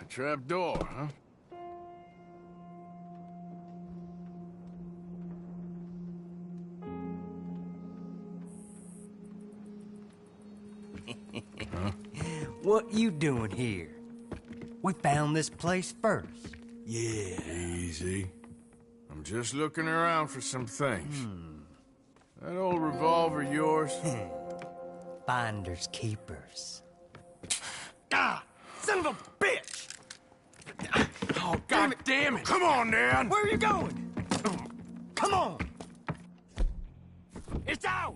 Trap door, huh? What you doing here? We found this place first. Yeah. Easy. I'm just looking around for some things. That old revolver yours? Finders keepers. Ah! Son of a bitch! Oh, God damn it! Come on, Dan! Where are you going? Come on! It's ours!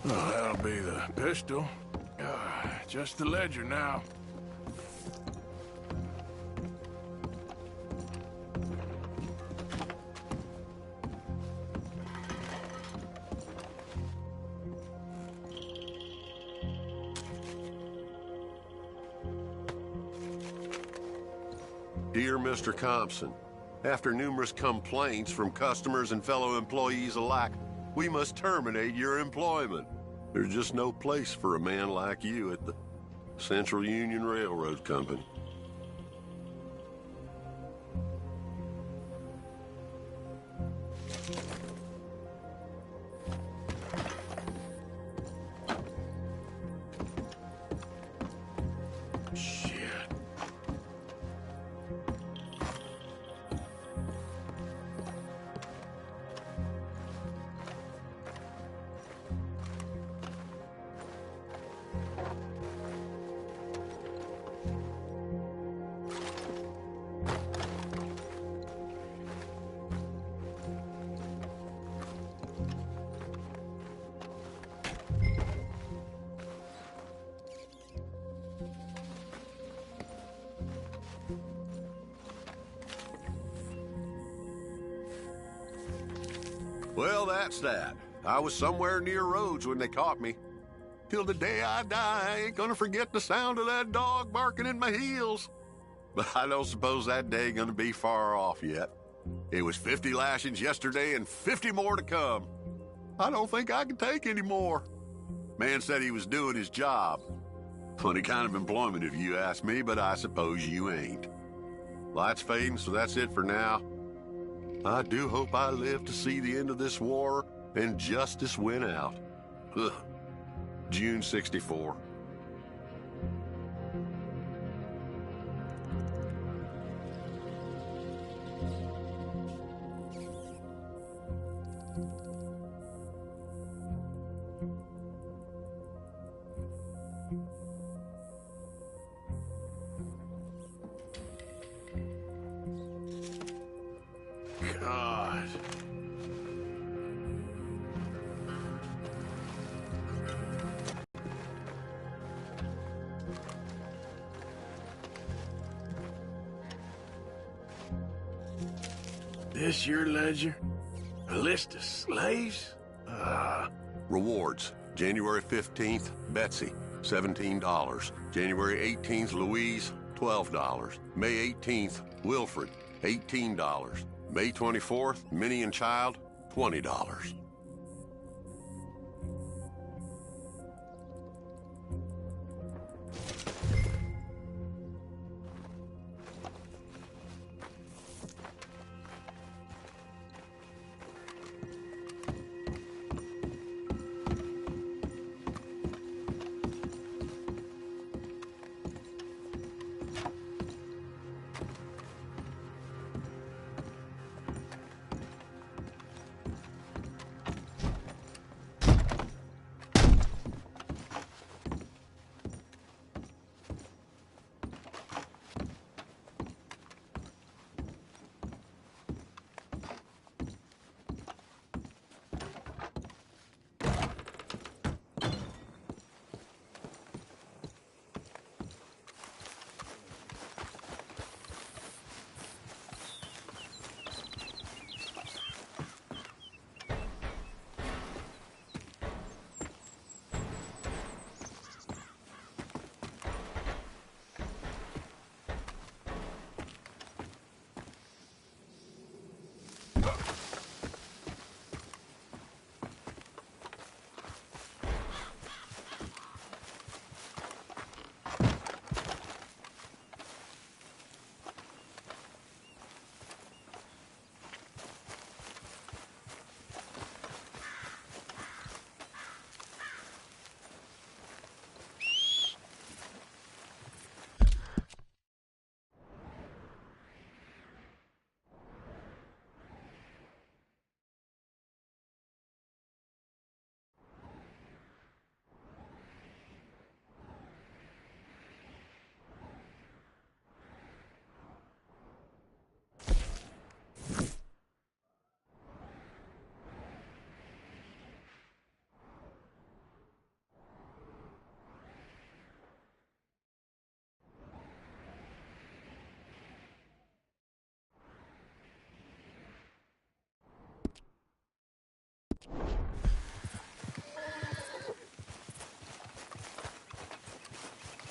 Oh, that'll be the pistol. Just the ledger now. Dear Mr. Compson, after numerous complaints from customers and fellow employees alike, we must terminate your employment. There's just no place for a man like you at the Central Union Railroad Company. Well, that's that. I was somewhere near Rhodes when they caught me. Till the day I die, I ain't gonna forget the sound of that dog barking at my heels. But I don't suppose that day gonna be far off yet. It was 50 lashings yesterday and 50 more to come. I don't think I can take any more. Man said he was doing his job. Funny kind of employment if you ask me, but I suppose you ain't. Light's fading, so that's it for now. I do hope I live to see the end of this war and justice win out. Ugh. June 64. God. This your ledger? A list of slaves? Rewards. January 15th, Betsy, $17. January 18th, Louise, $12. May 18th, Wilfred, $18. May 24th, Minnie and Child, $20.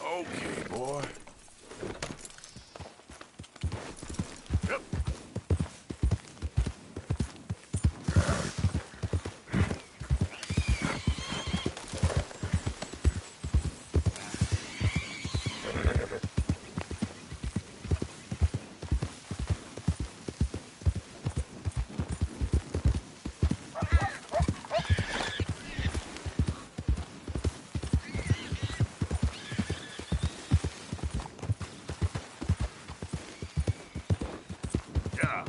Okay, boy. Yep. Yeah.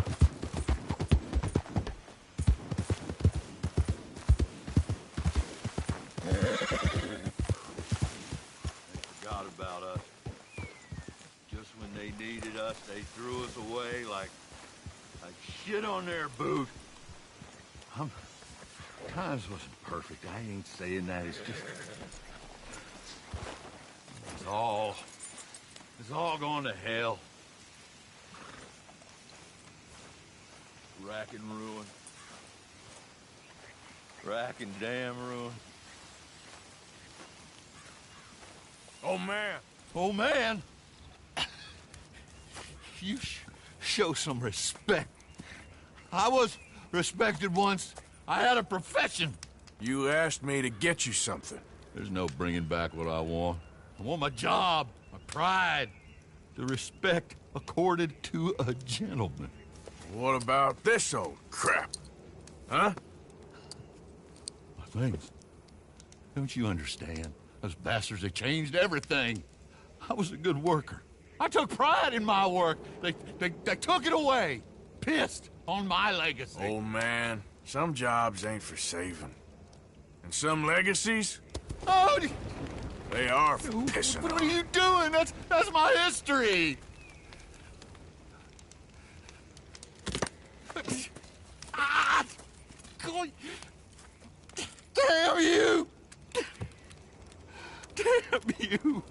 Forgot about us. Just when they needed us, they threw us away like shit on their boot. Times wasn't perfect. I ain't saying that. It's just it's all gone to hell. Rack and ruin. Rack and damn ruin. Oh, man. Oh, man! You show some respect. I was respected once. I had a profession. You asked me to get you something. There's no bringing back what I want. I want my job, my pride, the respect accorded to a gentleman. What about this old crap? Huh? My things. Don't you understand? Those bastards, they changed everything. I was a good worker. I took pride in my work. They took it away. Pissed on my legacy. Old man, some jobs ain't for saving. And some legacies, Oh, they are for pissing what on. are you doing? That's my history. Ah! God. Damn you! Damn you!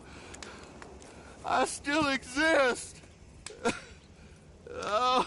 I still exist. Oh.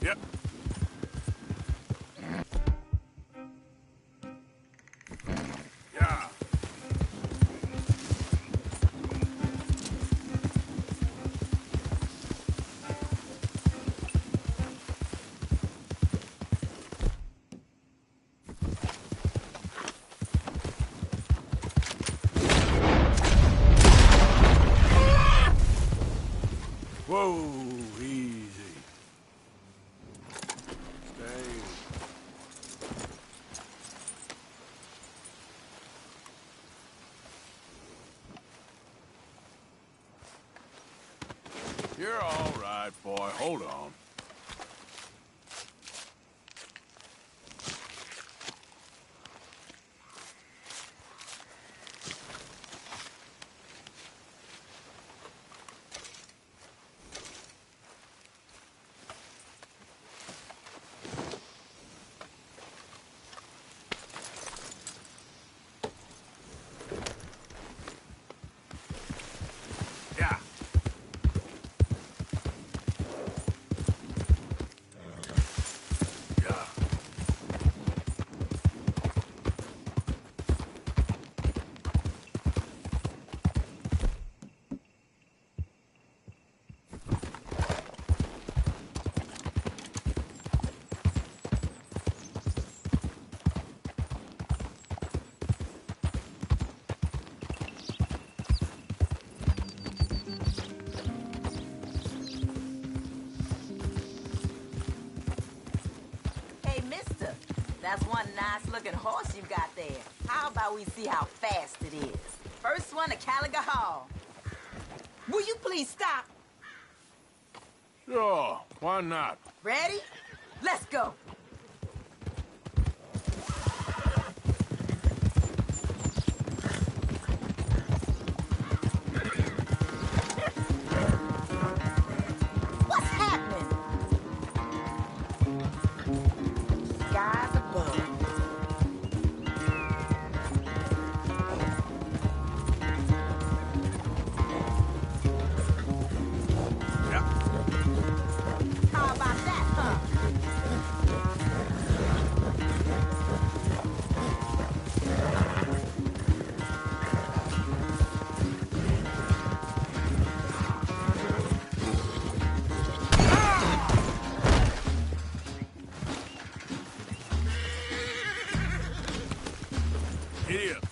Yep. Yeah. Whoa, easy. You're all right, boy. Hold on. Yeah. Yeah. Hey, mister, that's one nice-looking horse you got there. How about we see how fast it is? First one to Caliga Hall. Will you please stop? Sure, why not? Ready? Let's go. What's happening? Skies above. Yeah. How about that, huh? Giddy up.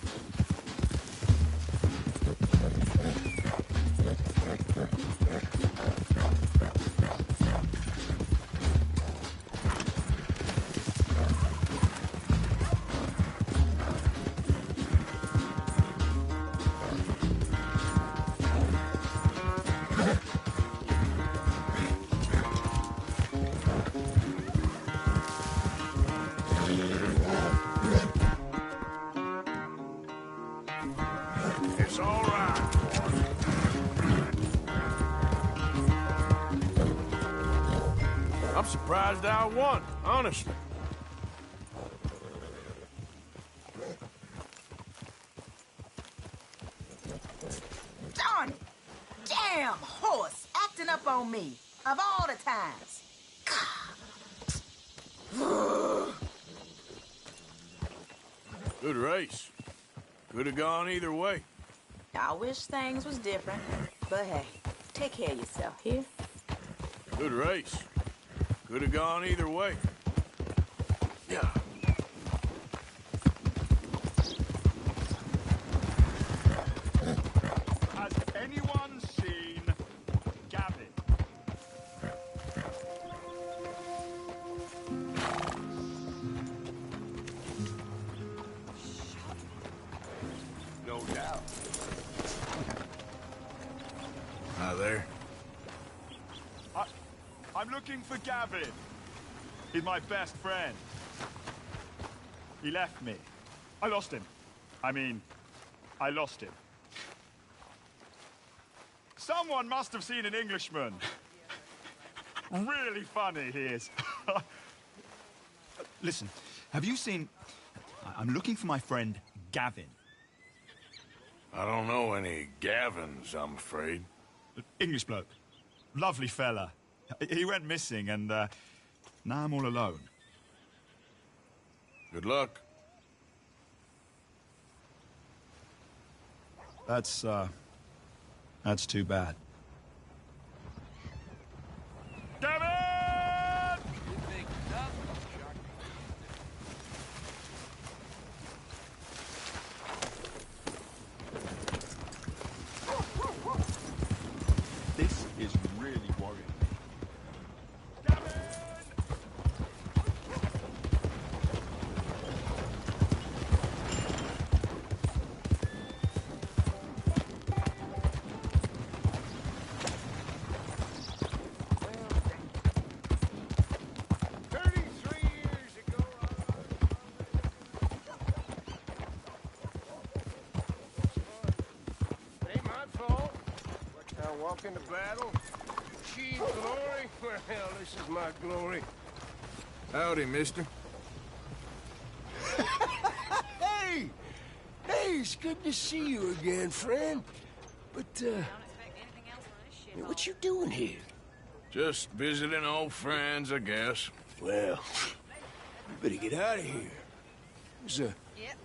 It's all right, boy. I'm surprised I won, honestly. Darn it! Damn horse acting up on me. Of all the times. Good race. Could have gone either way. I wish things was different. But hey, take care of yourself, here? Good race. Could have gone either way. Yeah. Has anyone seen Gavin? No doubt. Hi there. I'm looking for Gavin. He's my best friend. He left me. I lost him. I lost him. Someone must have seen an Englishman. Really funny he is. Listen, have you seen... I'm looking for my friend Gavin. I don't know any Gavins, I'm afraid. English bloke. Lovely fella. He went missing and now I'm all alone. Good luck. That's too bad. Gavin! This is really worrying. walk into battle, achieve glory. Well, this is my glory. Howdy, mister. Hey! Hey, it's good to see you again, friend. But, what you doing here? Just visiting old friends, I guess. Well, you better get out of here.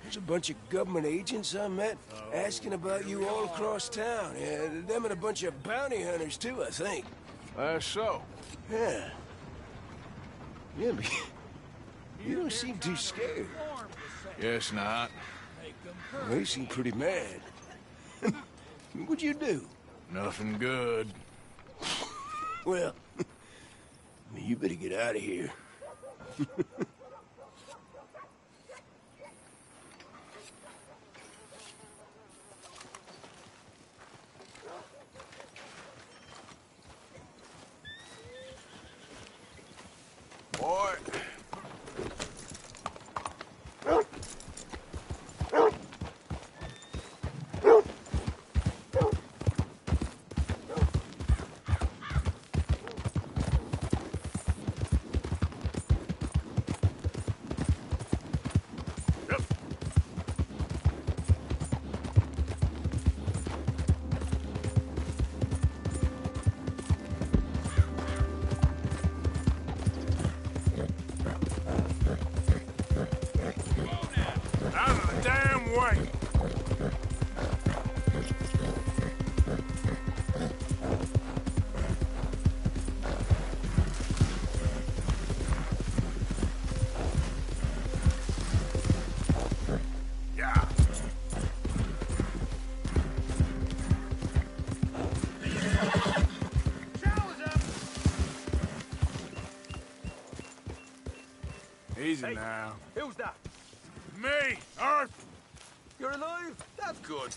There's a bunch of government agents I met asking about you all across town. Yeah, them and a bunch of bounty hunters, too, I think. So? Yeah. Yeah, but you don't seem too scared. Guess not. Well, you seem pretty mad. What'd you do? Nothing good. Well, you better get out of here. Boy. Out of the damn way! Yeah. Easy now. Who's that? Me, Arthur. You're alive? That's good.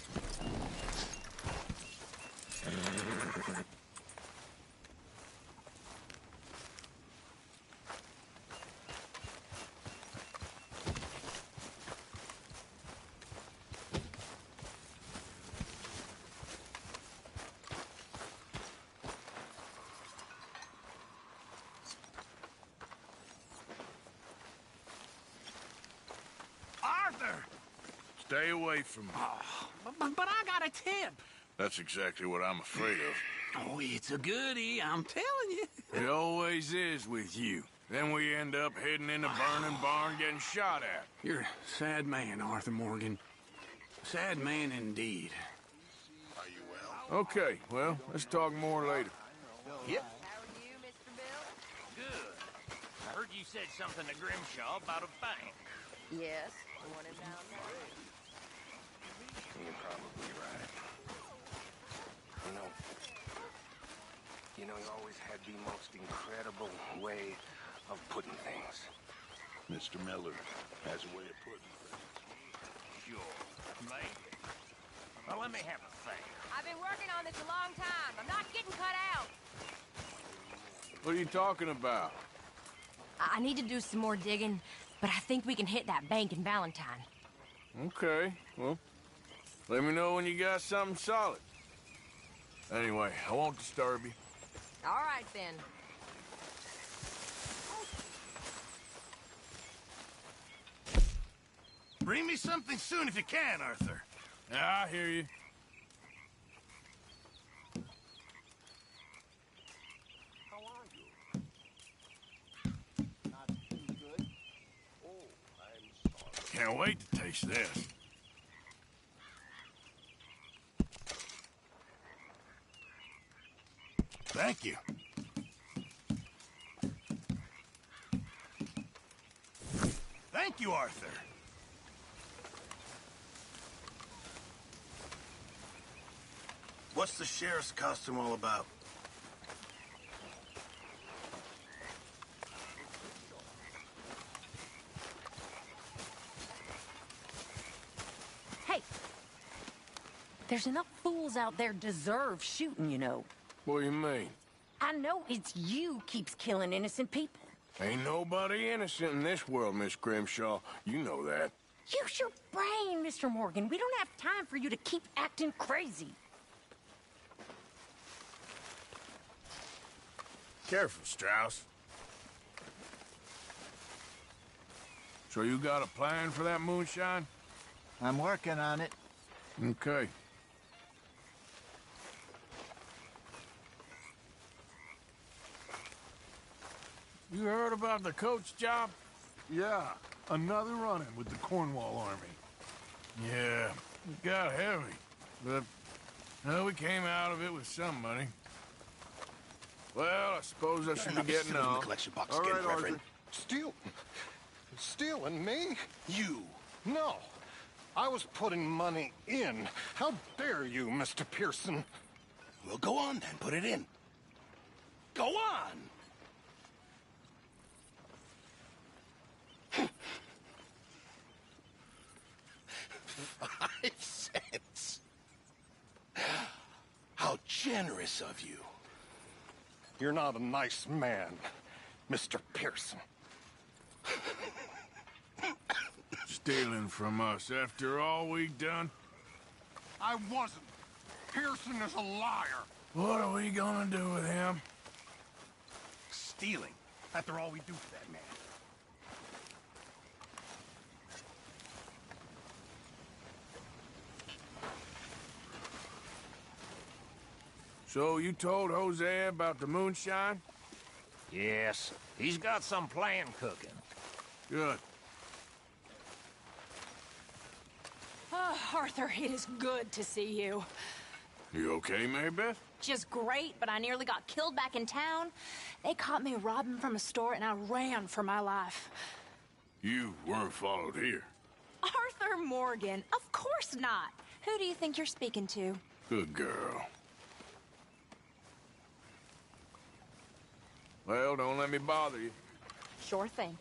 Arthur! Stay away from me. But I got a tip. That's exactly what I'm afraid of. Oh, it's a goodie, I'm telling you. It always is with you. Then we end up heading in a burning barn getting shot at. You're a sad man, Arthur Morgan. Sad man indeed. Are you well? Okay, well, let's talk more later. Yep. How are you, Mr. Bill? Good. I heard you said something to Grimshaw about a bank. Yes, the one in downtown. You're probably right. You know, you always had the most incredible way of putting things. Mr. Miller has a way of putting things. Sure. Maybe. Well, let me have a think. I've been working on this a long time. I'm not getting cut out. What are you talking about? I need to do some more digging, but I think we can hit that bank in Valentine. Okay, well, let me know when you got something solid. Anyway, I won't disturb you. All right, then. Bring me something soon if you can, Arthur. Yeah, I hear you. Can't wait to taste this. Thank you. Thank you, Arthur. What's the sheriff's costume all about? Hey, there's enough fools out there deserve shooting, you know. What do you mean? I know it's you keeps killing innocent people. Ain't nobody innocent in this world, Miss Grimshaw. You know that. Use your brain, Mr. Morgan. We don't have time for you to keep acting crazy. Careful, Strauss. So you got a plan for that moonshine? I'm working on it. Okay. You heard about the coach job? Yeah, another run-in with the Cornwall Army. Yeah, it got heavy. But, well, we came out of it with some money. Well, I suppose I should be getting in the on. collection box All again, right, Reverend. Steal? Stealing me? You. No. I was putting money in. How dare you, Mr. Pearson? Well, go on then. Put it in. Go on. 5 cents. How generous of you. You're not a nice man, Mr. Pearson. Stealing from us after all we've done? I wasn't. Pearson is a liar. What are we gonna do with him? Stealing. After all we do for that man. So you told Hosea about the moonshine? Yes. He's got some plan cooking. Good. Oh, Arthur, it is good to see you. You okay, Marybeth? Just great, but I nearly got killed back in town. They caught me robbing from a store, and I ran for my life. You weren't followed here. Arthur Morgan? Of course not. Who do you think you're speaking to? Good girl. Well, don't let me bother you. Sure thing.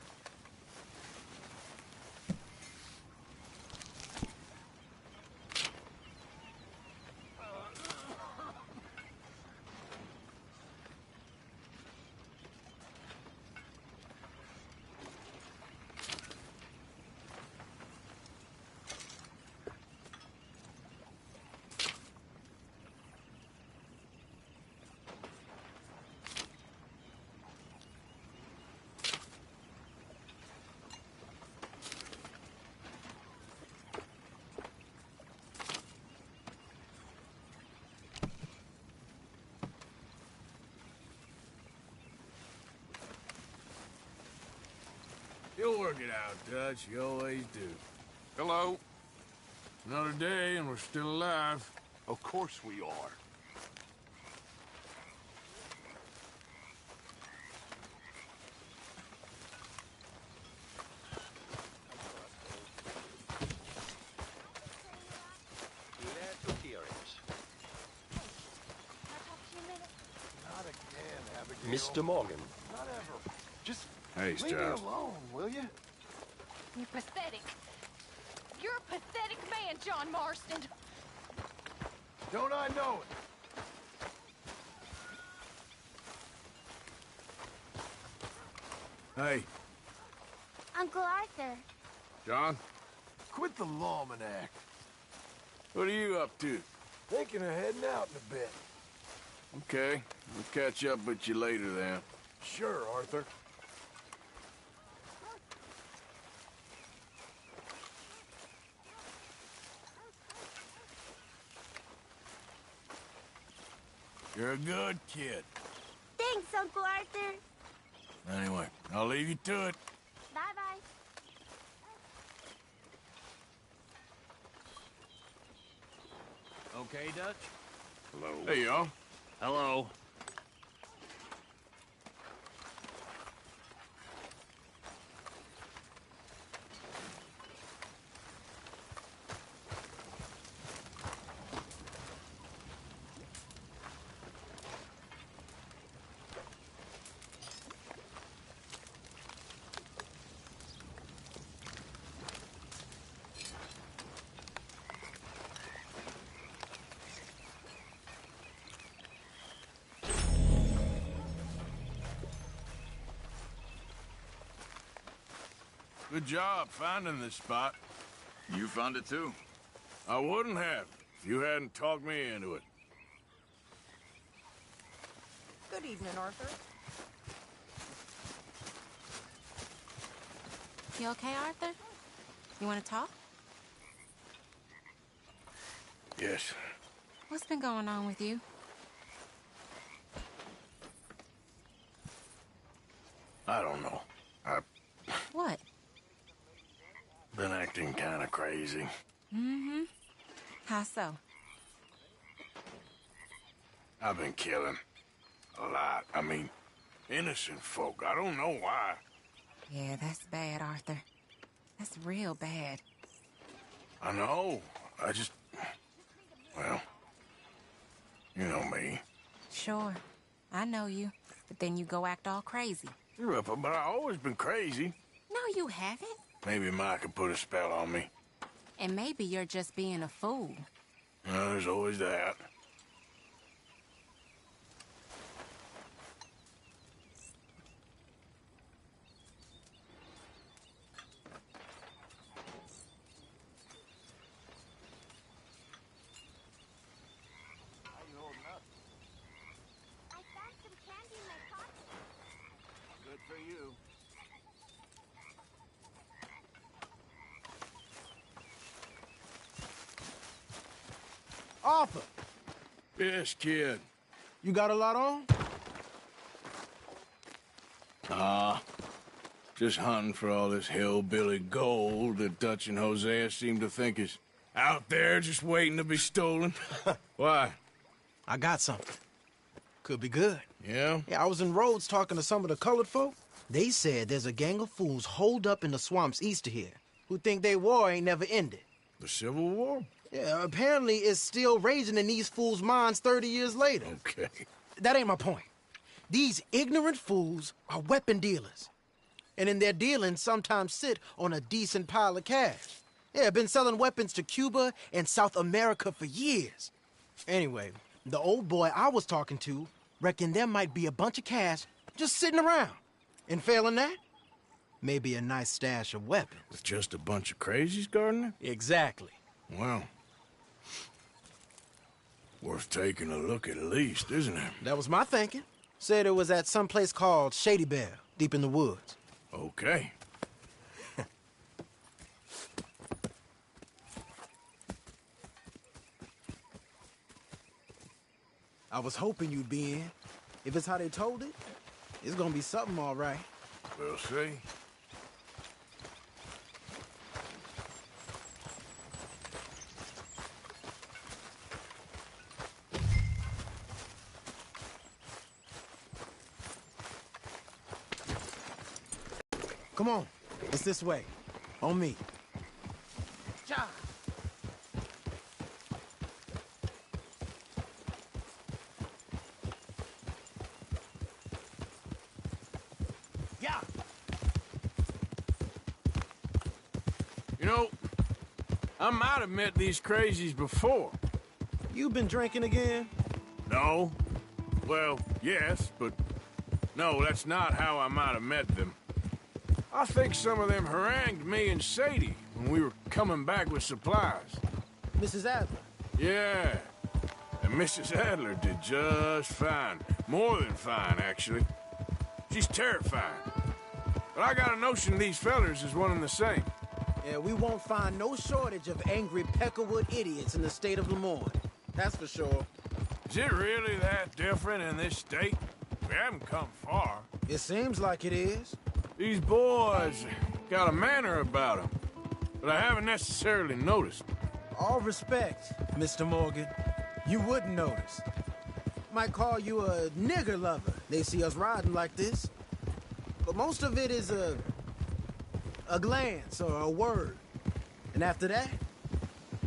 You'll work it out, Dutch. You always do. Hello? Another day and we're still alive. Of course we are. Mr. Morgan. Not ever. Just Hey, leave me Strauss. alone, will you? You're pathetic. You're a pathetic man, John Marston. Don't I know it? Hey, Uncle Arthur. John, Quit the lawman act. what are you up to? Thinking of heading out in a bit. Okay, we'll catch up with you later then. Sure, Arthur. You're a good kid. Thanks, Uncle Arthur. Anyway, I'll leave you to it. Bye-bye. Okay, Dutch? Hello. Hey, y'all. Hello. Good job finding this spot. You found it too? I wouldn't have if you hadn't talked me into it. Good evening, Arthur. You okay, Arthur? You want to talk? Yes. What's been going on with you? I don't know. I've What? been acting kind of crazy. Mm-hmm. How so? I've been killing. A lot. I mean, innocent folk. I don't know why. Yeah, that's bad, Arthur. That's real bad. I know. I just... Well... You know me. Sure. I know you. But then you go act all crazy. But I've always been crazy. No, you haven't. Maybe Mike could put a spell on me. And maybe you're just being a fool. There's always that. Arthur! Yes, kid. You got a lot on? Just hunting for all this hillbilly gold that Dutch and Hosea seem to think is out there just waiting to be stolen. Why? I got something. Could be good. Yeah? Yeah, I was in Rhodes talking to some of the colored folk. They said there's a gang of fools holed up in the swamps east of here who think their war ain't never ended. The Civil War? Yeah, apparently it's still raging in these fools' minds 30 years later. Okay. That ain't my point. These ignorant fools are weapon dealers. And in their dealings sometimes sit on a decent pile of cash. Yeah, been selling weapons to Cuba and South America for years. Anyway, the old boy I was talking to reckoned there might be a bunch of cash just sitting around. And failing that, maybe a nice stash of weapons. With just a bunch of crazies, Gardner? Exactly. Well, worth taking a look at least, isn't it? That was my thinking. Said it was at some place called Shady Belle, deep in the woods. Okay. I was hoping you'd be in. If it's how they told it, it's gonna be something all right. We'll see. Come on, it's this way. On me. Ja. Yeah. You know, I might have met these crazies before. You been drinking again? No. Well, yes, but no, that's not how I might have met them. I think some of them harangued me and Sadie when we were coming back with supplies. Mrs. Adler? Yeah. And Mrs. Adler did just fine. More than fine, actually. She's terrifying. But I got a notion these fellers is one and the same. Yeah, we won't find no shortage of angry Peckerwood idiots in the state of Lemoyne. That's for sure. Is it really that different in this state? We haven't come far. It seems like it is. These boys got a manner about them, but I haven't necessarily noticed. All respect, Mr. Morgan. You wouldn't notice. Might call you a nigger lover. They see us riding like this. But most of it is a glance or a word. And after that,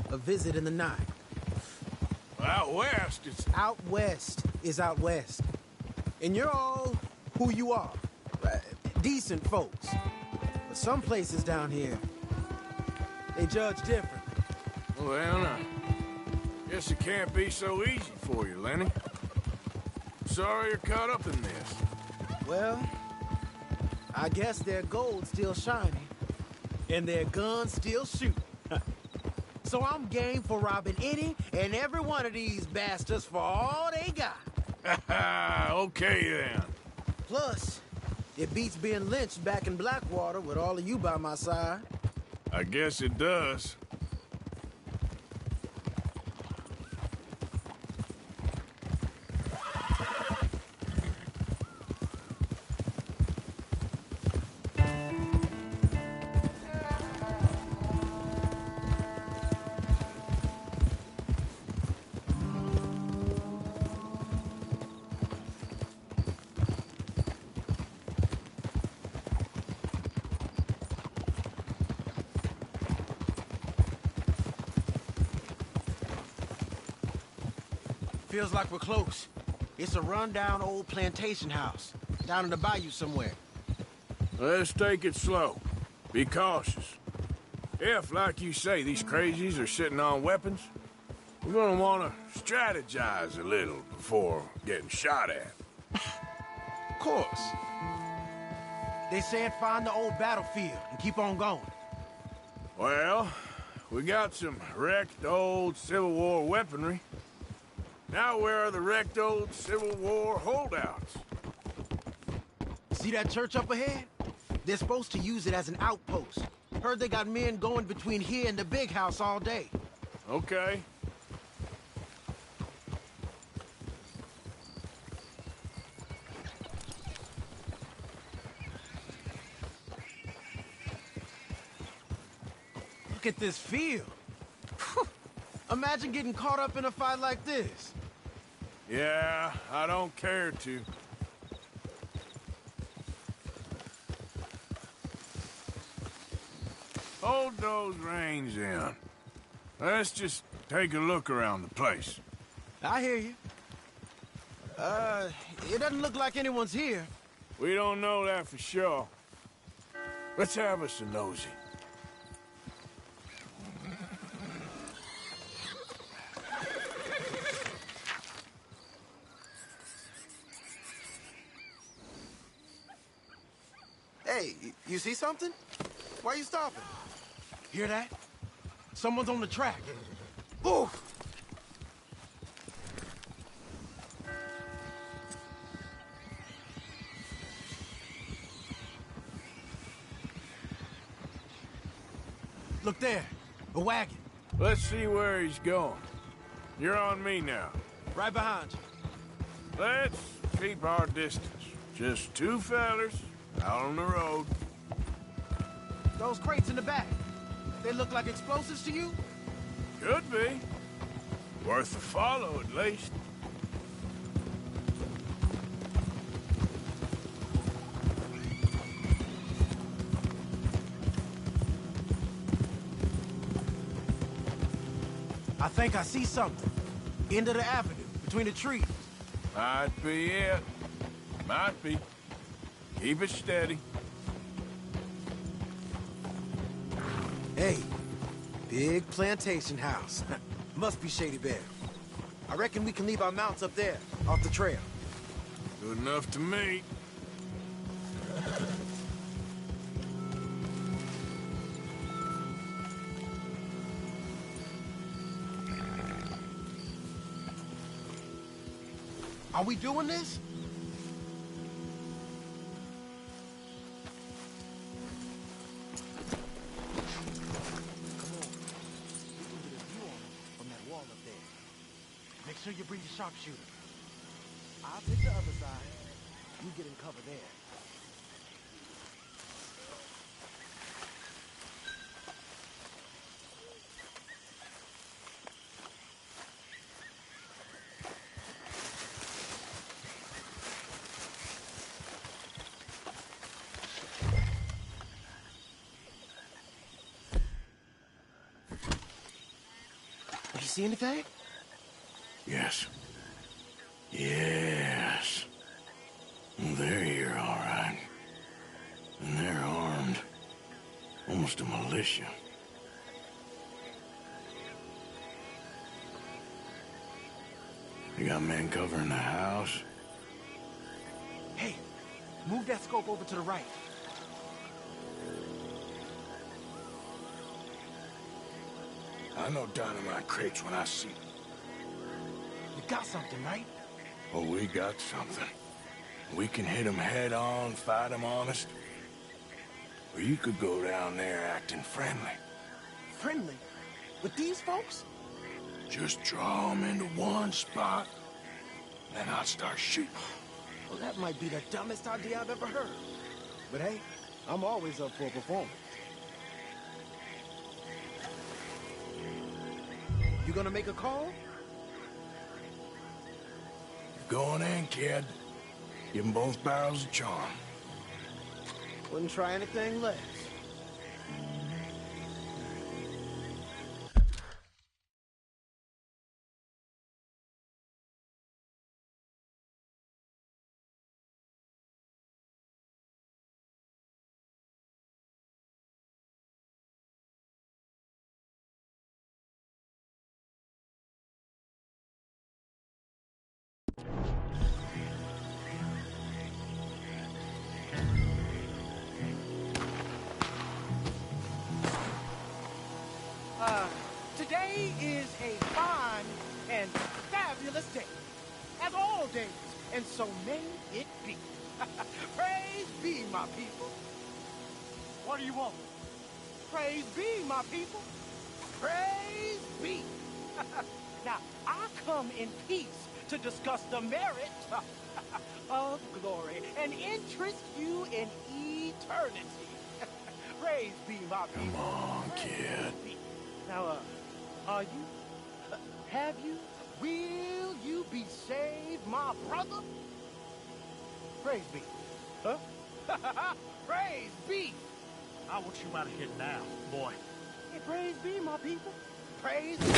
a visit in the night. Out west, it's... Out west is out west. And you're all who you are. Decent folks. But some places down here, they judge different. Well, guess it can't be so easy for you, Lenny. Sorry you're caught up in this. Well, I guess their gold's still shining, and their guns still shoot. So I'm game for robbing any and every one of these bastards for all they got. Okay, then. Plus, It beats being lynched back in Blackwater with all of you by my side. I guess it does. Feels like we're close. It's a rundown old plantation house, down in the bayou somewhere. Let's take it slow. Be cautious. If, like you say, these crazies are sitting on weapons, we're gonna want to strategize a little before getting shot at. Of course. They said find the old battlefield and keep on going. Well, we got some wrecked old Civil War weaponry. Now where are the wrecked old Civil War holdouts? See that church up ahead? They're supposed to use it as an outpost. Heard they got men going between here and the big house all day. Okay. Look at this field. Imagine getting caught up in a fight like this. Yeah, I don't care to. Hold those reins in. Let's just take a look around the place. I hear you. It doesn't look like anyone's here. We don't know that for sure. Let's have us a nosy. Hey, you see something? Why are you stopping? Hear that? Someone's on the track. Oof! Look there, a wagon. Let's see where he's going. You're on me now. Right behind you. Let's keep our distance. Just two fellers out on the road. Those crates in the back, they look like explosives to you? Could be. Worth a follow, at least. I think I see something. End of the avenue, between the trees. Might be it. Might be. Keep it steady. Hey, big plantation house. Must be Shady Bear. I reckon we can leave our mounts up there, off the trail. Good enough to me. Are we doing this? Make sure you bring your sharpshooter. I'll take the other side. You get in cover there. You see anything? Yes. Yes. They're here, all right. And they're armed. Almost a militia. You got men covering the house? Hey, move that scope over to the right. I know dynamite crates when I see them. You got something, right? Oh, we got something. We can hit them head on, fight them honest. Or you could go down there acting friendly. Friendly? With these folks? Just draw them into one spot, then I'll start shooting. Well, that might be the dumbest idea I've ever heard. But hey, I'm always up for a performance. You gonna make a call? Going in, kid. Give them both barrels of charm. Wouldn't try anything less. Today is a fine and fabulous day, as all days, and so may it be. Praise be, my people. What do you want? Praise be, my people. Praise be. Now, I come in peace to discuss the merit of glory and interest you in eternity. Praise be, my people. Come on, kid. Now, are you? Have you? Will you be saved, my brother? Praise be. Huh? Praise be. I want you out of here now, boy. Hey, praise be, my people. Praise be.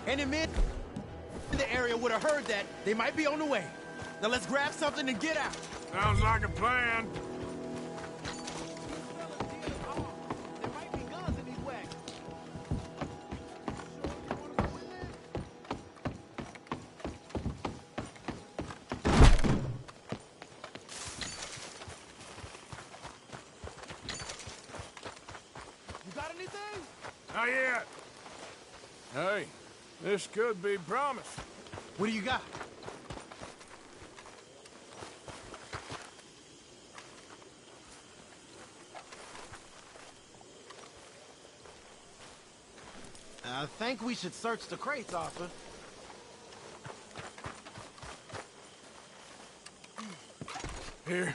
Any men in the area would have heard that. They might be on the way. Now let's grab something and get out. Sounds like a plan. There might be guns in these wagons. You got anything? Not yet. Hey, this could be promised. What do you got? I think we should search the crates, Arthur. Here.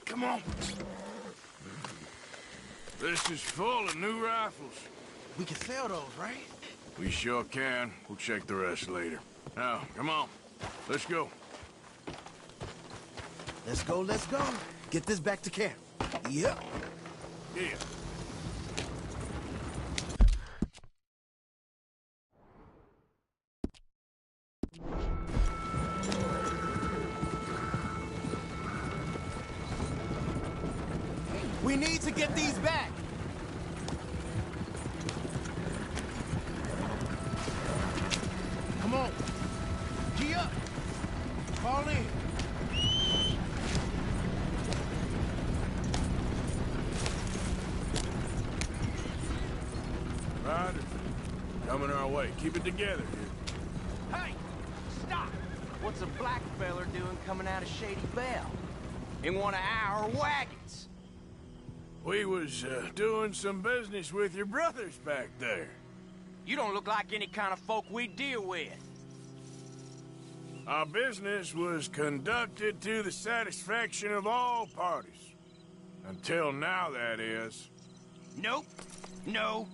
Come on. This is full of new rifles. We can sell those, right? We sure can. We'll check the rest later. Now, come on. Let's go. Let's go, let's go. Get this back to camp. Yep. Yeah. We need to get these back. Come on. Gee up. Fall in. Ryder, coming our way. Keep it together here. Hey! Stop! What's a black feller doing coming out of Shady Belle? In one of our wagons? We was doing some business with your brothers back there. You don't look like any kind of folk we deal with. Our business was conducted to the satisfaction of all parties. Until now, that is. Nope. No.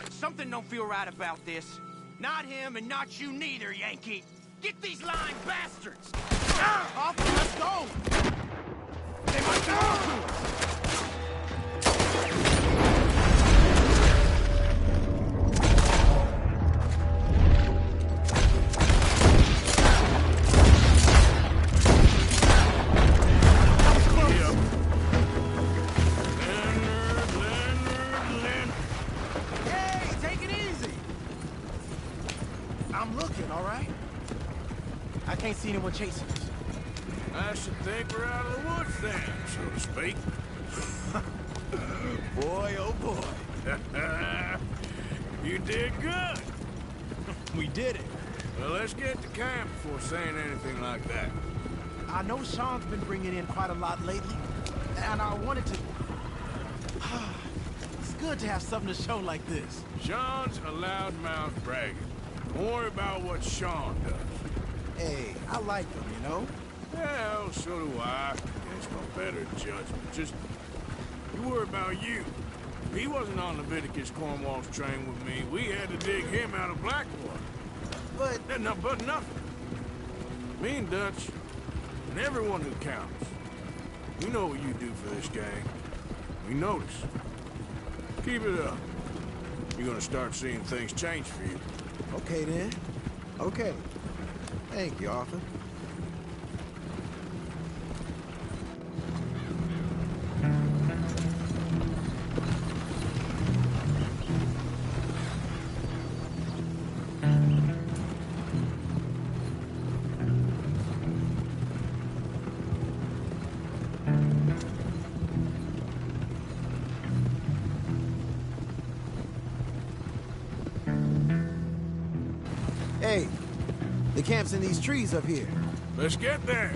Something don't feel right about this. Not him and not you neither, Yankee. Get these lying bastards! Arthur, let's go! They might be on to us! Can't see anyone chasing us. I should think we're out of the woods then, so to speak. Boy, oh boy. You did good. We did it. Well, let's get to camp before saying anything like that. I know Sean's been bringing in quite a lot lately, and I wanted to... It's good to have something to show like this. Sean's a loudmouth bragger. Don't worry about what Sean does. Hey, I like him, you know? Well, so do I. It's my better judgment. Just, you worry about you. He wasn't on Leviticus Cornwall's train with me. We had to dig him out of Blackwater. But nothing. Me and Dutch, and everyone who counts, we know what you do for this gang. We notice. Keep it up. You're gonna start seeing things change for you. Okay, then. Okay. Thank you, Arthur. Hey, the camp's in these trees up here. Let's get there.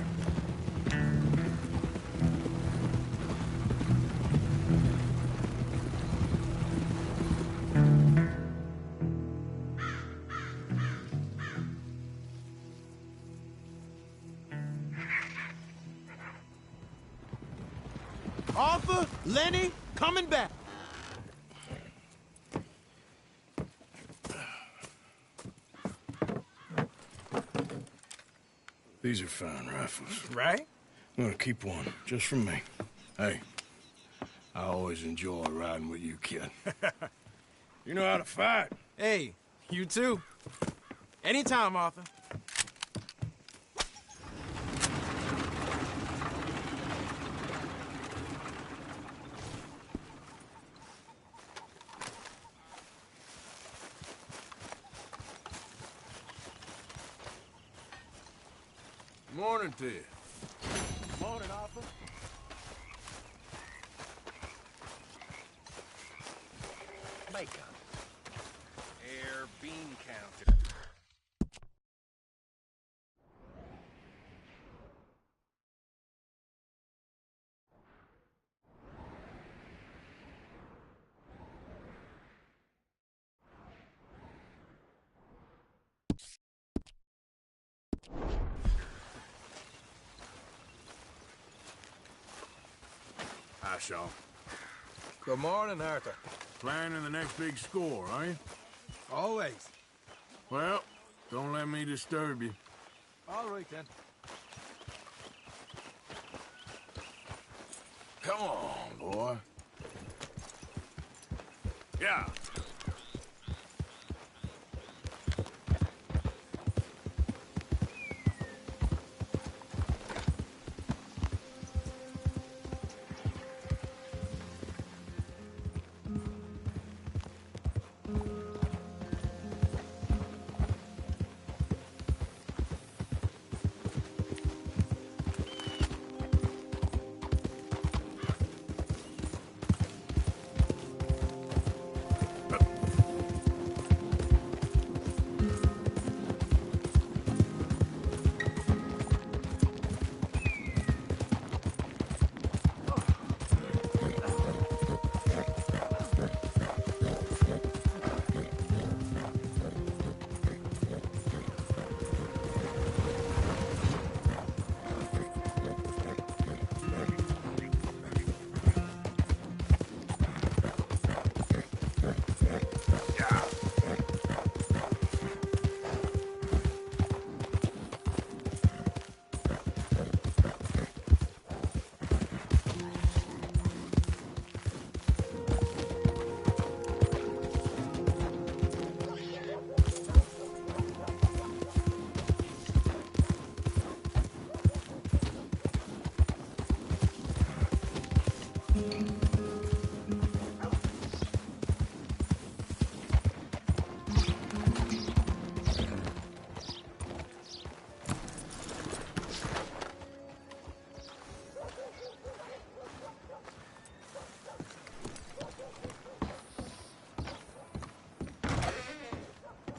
Arthur, Lenny, coming back. These are fine rifles. Right? I'm gonna keep one, just for me. Hey, I always enjoy riding with you, kid. You know how to fight. Hey, you too. Anytime, Arthur. Morning to you. Morning, Arthur. Macon. Air bean counter. Hi, Sean. Good morning, Arthur. Planning the next big score, are you? Always. Well, don't let me disturb you. All right, then. Come on, boy. Yeah.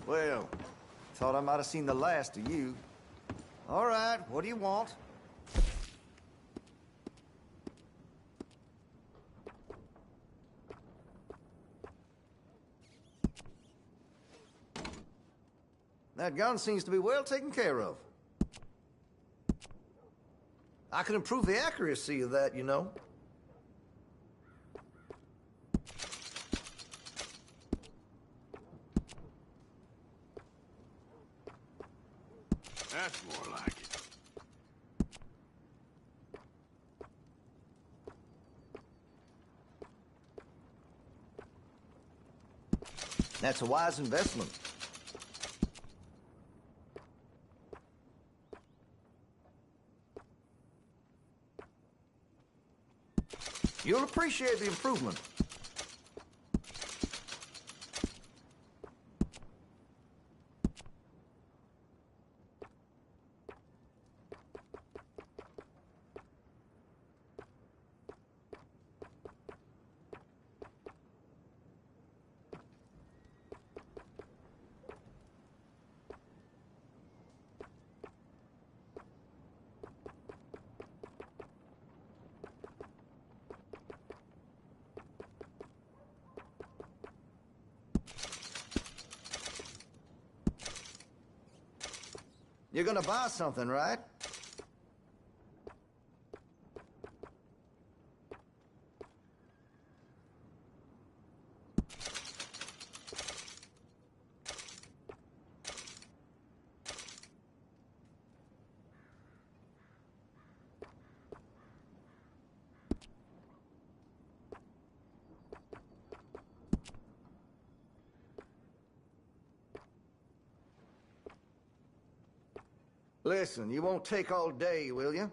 Well, thought I might have seen the last of you. All right, what do you want? That gun seems to be well taken care of. I could improve the accuracy of that, you know. That's more like it. That's a wise investment. You'll appreciate the improvement. You're gonna buy something, right? Listen, you won't take all day, will you?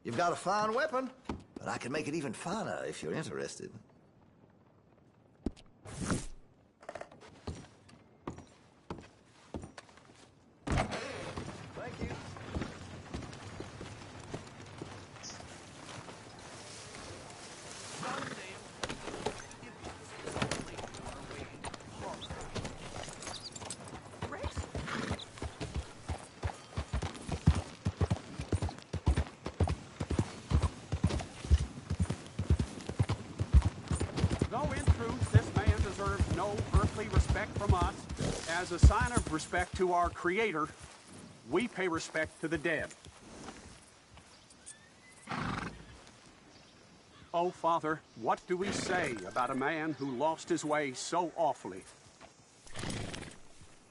You've got a fine weapon. but I can make it even finer if you're interested. As a sign of respect to our Creator, we pay respect to the dead. Oh, Father, what do we say about a man who lost his way so awfully?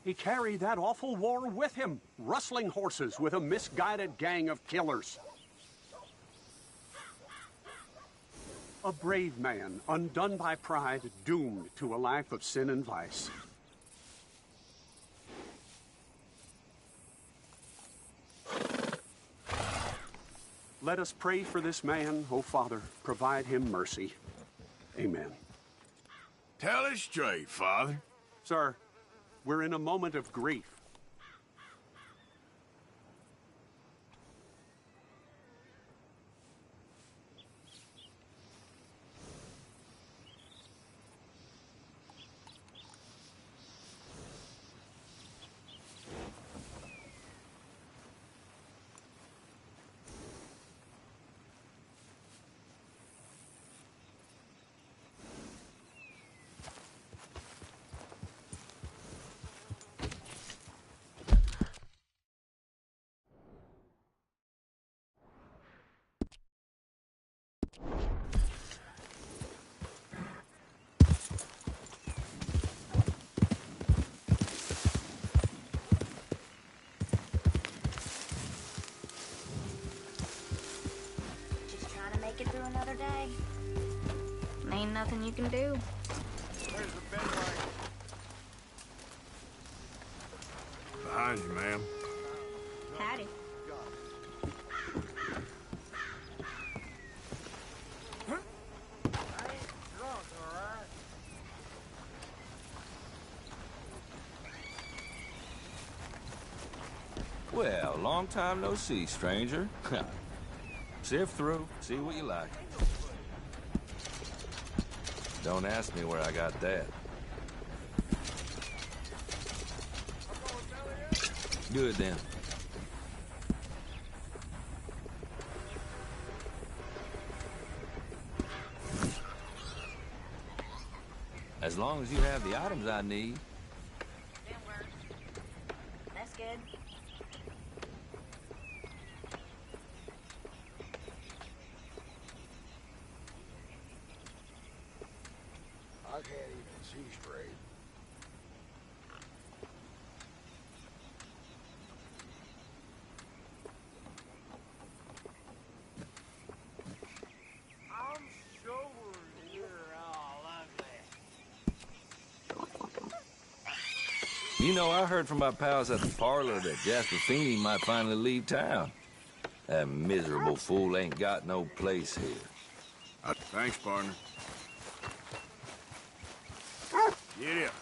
He carried that awful war with him, rustling horses with a misguided gang of killers. A brave man, undone by pride, doomed to a life of sin and vice. Let us pray for this man, O Father. Provide him mercy. Amen. Tell it straight, Father. Sir, we're in a moment of grief. Make it through another day. Ain't nothing you can do. Where's the bed wagon? Behind you, ma'am. Howdy. Well, long time no see, stranger. Sift through, see what you like. Don't ask me where I got that. Good then. As long as you have the items I need. That's good. I can't even see straight. I'm sure you're all ugly. You know, I heard from my pals at the parlor that Jasper Feeney might finally leave town. That miserable fool ain't got no place here. Thanks, partner. Get up.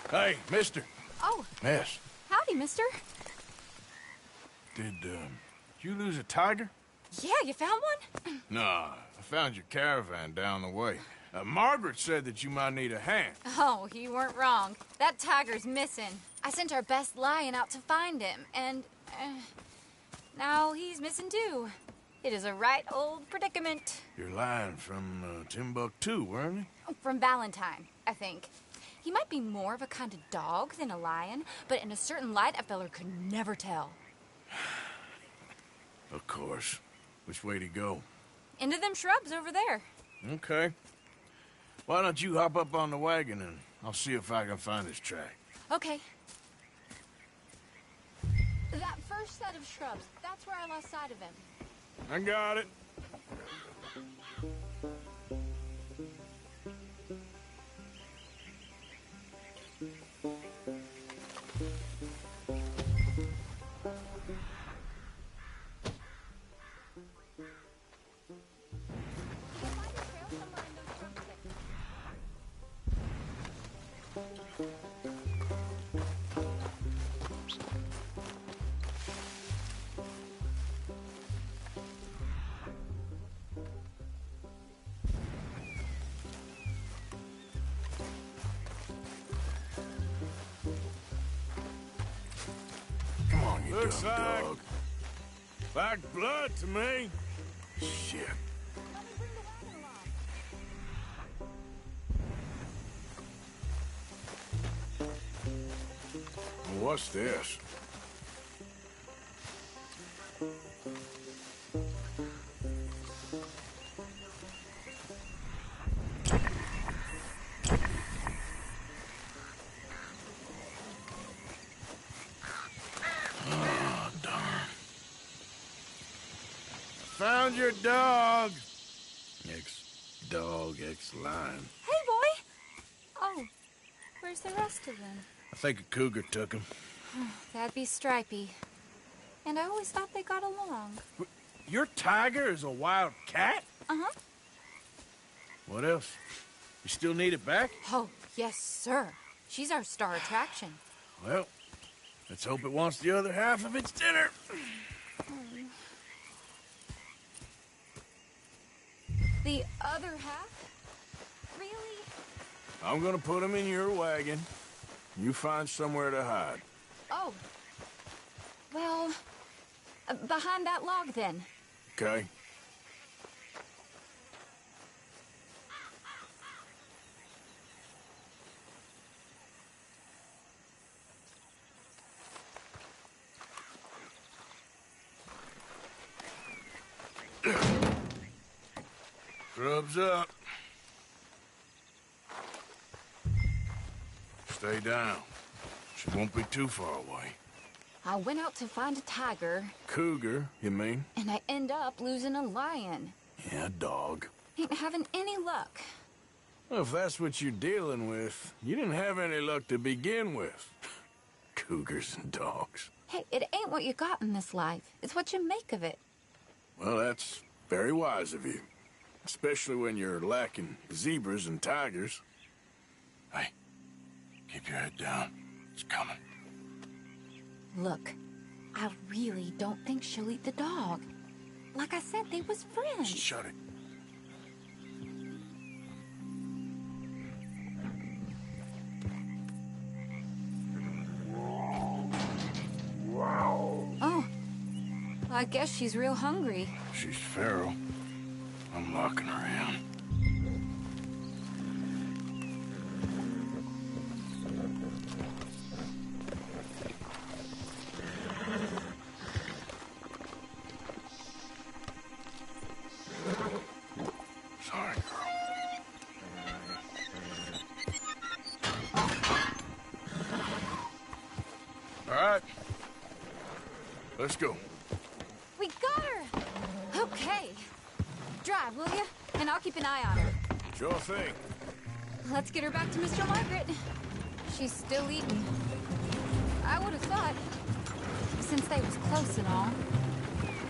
Hey, mister. Oh. Miss. Howdy, mister. Did you lose a tiger? Yeah, you found one? Nah, I found your caravan down the way. Margaret said that you might need a hand. Oh, you weren't wrong. That tiger's missing. I sent our best lion out to find him, and now he's missing too. It is a right old predicament. You're lying from Timbuktu, weren't you? From Valentine, I think. He might be more of a kind of dog than a lion, but in a certain light, a feller could never tell. Of course. Which way to go? Into them shrubs over there. Okay. Why don't you hop up on the wagon and I'll see if I can find his track. Okay. That first set of shrubs, that's where I lost sight of him. I got it. Looks like blood to me. Shit. What's this? Found your dog. Ex-dog, ex-lion. Hey, boy! Oh, where's the rest of them? I think a cougar took him. That'd be Stripey. And I always thought they got along. Your tiger is a wild cat? Uh-huh. What else? You still need it back? Oh, yes, sir. She's our star attraction. Well, let's hope it wants the other half of its dinner. The other half? Really? I'm gonna put him in your wagon. You find somewhere to hide. Oh. Well, behind that log, then. Okay. Scrubs up. Stay down. She won't be too far away. I went out to find a tiger. Cougar, you mean? And I end up losing a lion. Yeah, dog. Ain't having any luck. Well, if that's what you're dealing with, you didn't have any luck to begin with. Cougars and dogs. Hey, it ain't what you got in this life. It's what you make of it. Well, that's very wise of you. Especially when you're lacking zebras and tigers. Hey, keep your head down. It's coming. Look, I really don't think she'll eat the dog. Like I said, they was friends. Shut it. Oh, I guess she's real hungry. She's feral. I'm locking her in. Sorry, girl. All right. Let's go. We got her! Okay. Drive, will you? And I'll keep an eye on her. Sure thing. Let's get her back to Mr. Margaret. She's still eating. I would have thought, since they was close and all.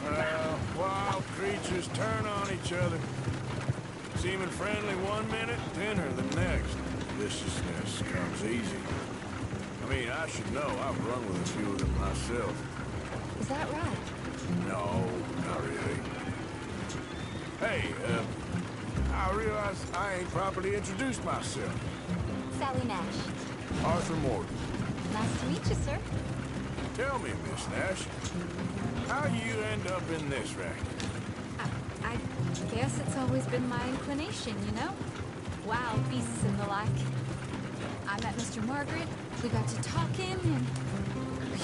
Well, wild creatures turn on each other. Seeming friendly one minute, tender the next. Viciousness comes easy. I mean, I should know. I've run with a few of them myself. Is that right? No, not really. Hey, I realize I ain't properly introduced myself. Sally Nash. Arthur Morgan. Nice to meet you, sir. Tell me, Miss Nash, how you end up in this racket? I guess it's always been my inclination, you know? Wild beasts and the like. I met Mr. Margaret, we got to talking, and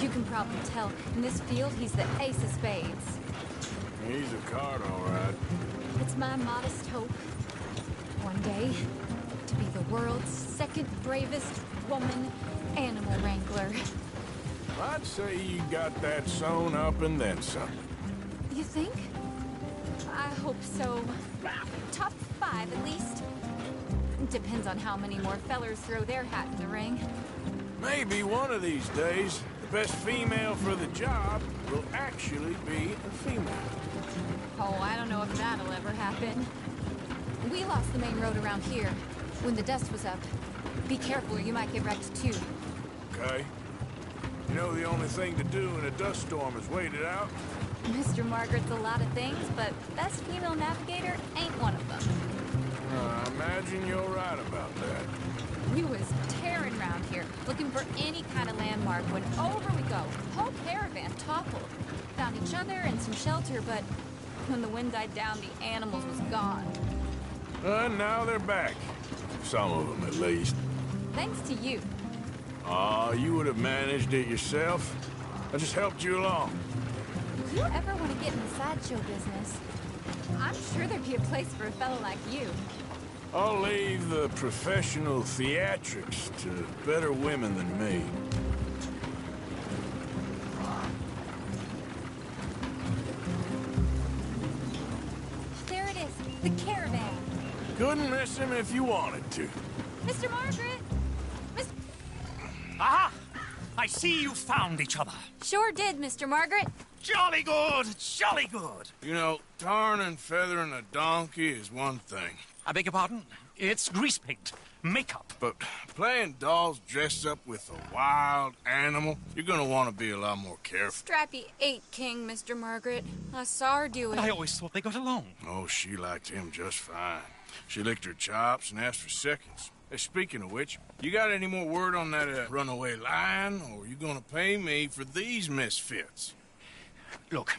you can probably tell, in this field, he's the ace of spades. He's a card, all right. It's my modest hope, one day, to be the world's second bravest woman animal wrangler. I'd say you got that sewn up and then some. You think? I hope so. Top 5, at least. Depends on how many more fellers throw their hat in the ring. Maybe one of these days, the best female for the job will actually be a female. Oh, I don't know if that'll ever happen. We lost the main road around here when the dust was up. Be careful, you might get wrecked too. Okay. You know the only thing to do in a dust storm is wait it out? Mr. Margaret's a lot of things, but best female navigator ain't one of them. I imagine you're right about that. We was tearing around here, looking for any kind of landmark when over we go. Whole caravan toppled. Found each other and some shelter, but when the wind died down, the animals was gone. And now they're back. Some of them, at least. Thanks to you. You would have managed it yourself. I just helped you along. If you ever want to get in the sideshow business, I'm sure there'd be a place for a fellow like you. I'll leave the professional theatrics to better women than me. There it is, the caravan. Couldn't miss him if you wanted to. Mr. Margaret! Aha! I see you found each other. Sure did, Mr. Margaret. Jolly good, jolly good. You know, tarring and feathering a donkey is one thing. I beg your pardon? It's grease paint, makeup. But playing dolls dressed up with a wild animal, you're gonna want to be a lot more careful. Strappy ate King, Mr. Margaret. I saw her do it. I always thought they got along. Oh, she liked him just fine. She licked her chops and asked for seconds. Hey, speaking of which, you got any more word on that runaway lion, or are you gonna pay me for these misfits? Look,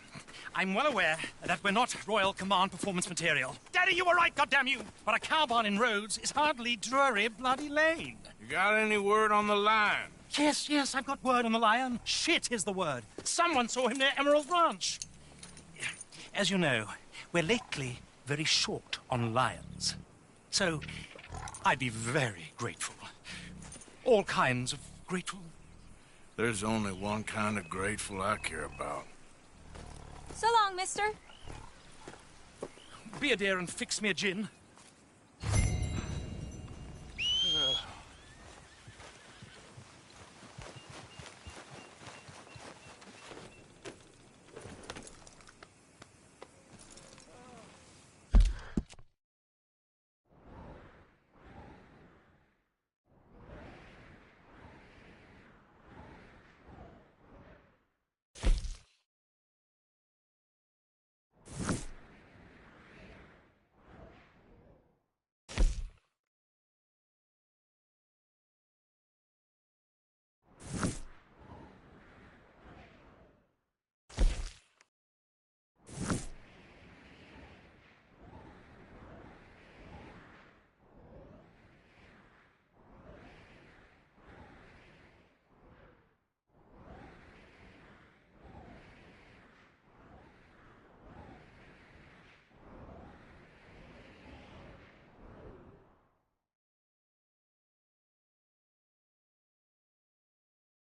I'm well aware that we're not Royal Command performance material. Daddy, you were right, goddamn you! But a cow barn in Rhodes is hardly Drury Bloody Lane. You got any word on the lion? Yes, I've got word on the lion. Shit is the word. Someone saw him near Emerald Ranch. As you know, we're lately very short on lions. So, I'd be very grateful. All kinds of grateful. There's only one kind of grateful I care about. So long, mister. Be a dear and fix me a gin.